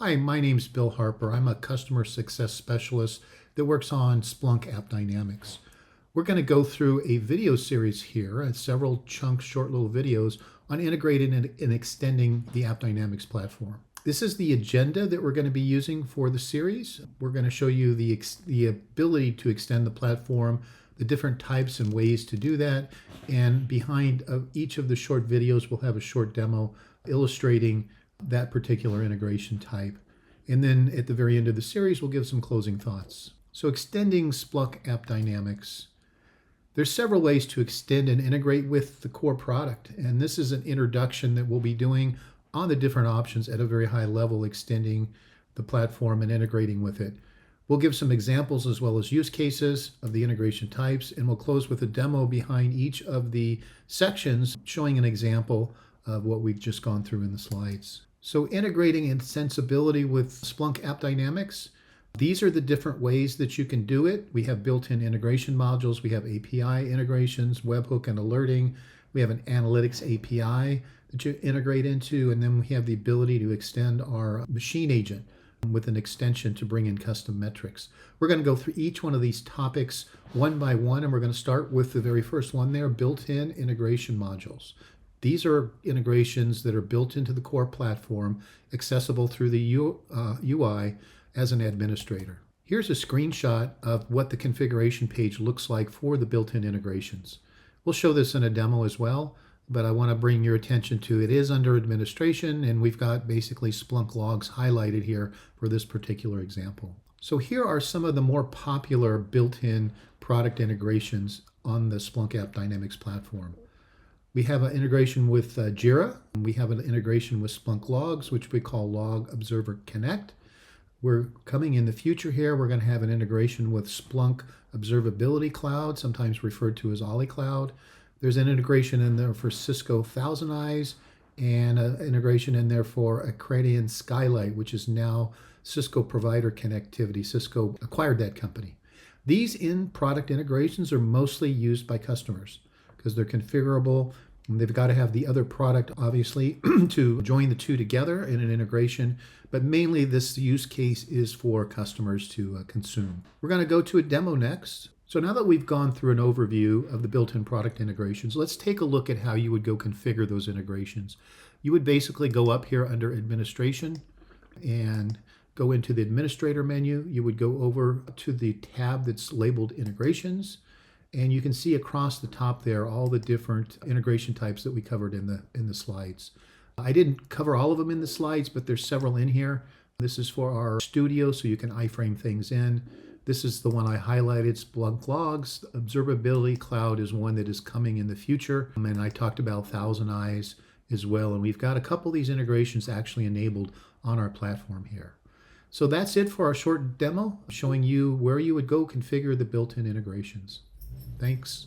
Hi, my name's Bill Harper. I'm a customer success specialist that works on Splunk AppDynamics. We're going to go through a video series here, several chunks, short little videos on integrating and extending the AppDynamics platform. This is the agenda that we're going to be using for the series. We're going to show you the ability to extend the platform, the different types and ways to do that, and behind each of the short videos we'll have a short demo illustrating that particular integration type. And then at the very end of the series, we'll give some closing thoughts. So extending Splunk AppDynamics. There's several ways to extend and integrate with the core product. And this is an introduction that we'll be doing on the different options at a very high level, extending the platform and integrating with it. We'll give some examples as well as use cases of the integration types, and we'll close with a demo behind each of the sections showing an example of what we've just gone through in the slides. So integrating extensibility with Splunk AppDynamics, these are the different ways that you can do it. We have built-in integration modules, we have API integrations, webhook and alerting, we have an analytics API that you integrate into, and then we have the ability to extend our machine agent with an extension to bring in custom metrics. We're going to go through each one of these topics one by one, and we're going to start with the very first one there, built-in integration modules. These are integrations that are built into the core platform, accessible through the UI as an administrator. Here's a screenshot of what the configuration page looks like for the built-in integrations. We'll show this in a demo as well, but I want to bring your attention to it is under administration, and we've got basically Splunk logs highlighted here for this particular example. So here are some of the more popular built-in product integrations on the Splunk AppDynamics platform. We have an integration with Jira. We have an integration with Splunk Logs, which we call Log Observer Connect. We're coming in the future here. We're going to have an integration with Splunk Observability Cloud, sometimes referred to as Ollie Cloud. There's an integration in there for Cisco Thousand Eyes, and an integration in there for Accredian Skylight, which is now Cisco Provider Connectivity. Cisco acquired that company. These in-product integrations are mostly used by customers because they're configurable. And they've got to have the other product, obviously, to join the two together in an integration. But mainly this use case is for customers to consume. We're going to go to a demo next. So now that we've gone through an overview of the built-in product integrations, let's take a look at how you would go configure those integrations. You would basically go up here under Administration and go into the Administrator menu. You would go over to the tab that's labeled Integrations. And you can see across the top there all the different integration types that we covered in the slides. I didn't cover all of them in the slides, but there's several in here. This is for our studio, so you can iframe things in. This is the one I highlighted, Splunk Logs. Observability Cloud is one that is coming in the future. And I talked about Thousand Eyes as well. And we've got a couple of these integrations actually enabled on our platform here. So that's it for our short demo, showing you where you would go configure the built-in integrations. Thanks.